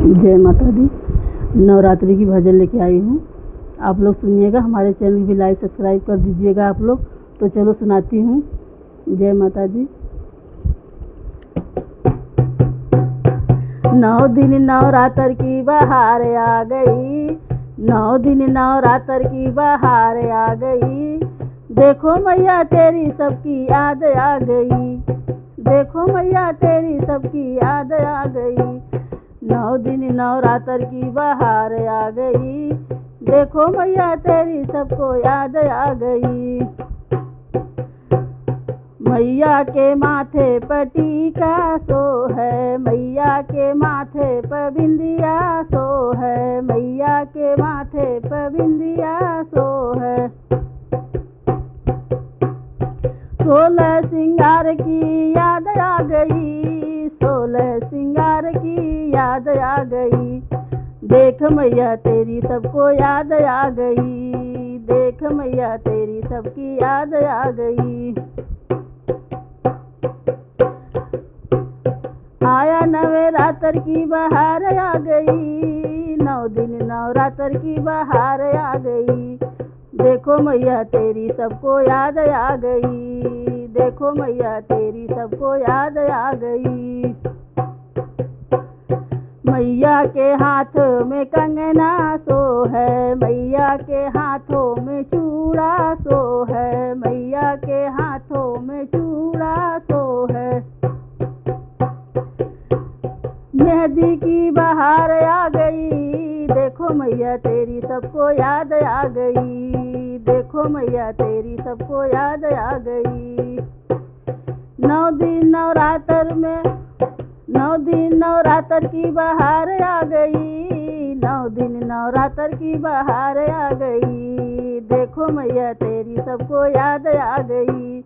जय माता दी। नवरात्रि की भजन लेके आई हूँ, आप लोग सुनिएगा। हमारे चैनल भी लाइक सब्सक्राइब कर दीजिएगा आप लोग। तो चलो सुनाती हूँ। जय माता दी। 9 दिन नवरात्र की बहार आ गई, 9 दिन नवरात्र की बहार आ गई। देखो मैया तेरी सबकी याद आ गई, देखो मैया तेरी सबकी याद आ गई। 9 दिन नवरात्र की बहार आ गई, देखो मैया तेरी सबको याद आ गई। मैया के माथे पर टीका सो है, मैया के माथे पर बिंदिया सो है, मैया के माथे पर बिंदिया सो है। 16 सिंगार की याद आ गई, 16 सिंगार की याद आ गई। देख मैया तेरी सबको याद आ गई, देख मैया तेरी सबकी याद आ गई। आया नवरात्र की बहार आ गई, 9 दिन नवरात्र की बहार आ गई। देखो मैया तेरी सबको याद आ गई, देखो मैया तेरी सबको याद आ गई। मैया के हाथ में कंगना सो है, मैया के हाथों में चूड़ा सो है, मैया के हाथों में चूड़ा सो है। मेहंदी की बहार आ गई, देखो मैया तेरी सबको याद आ गई, देखो मैया तेरी सबको याद आ गई। 9 दिन नवरात्र में, 9 दिन नवरात्र की बहार आ गई, 9 दिन नवरात्र की बहार आ गई। देखो मैया तेरी सबको याद आ गई,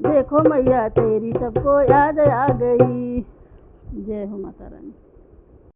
देखो मैया तेरी सबको याद आ गई। जय हो माता रानी।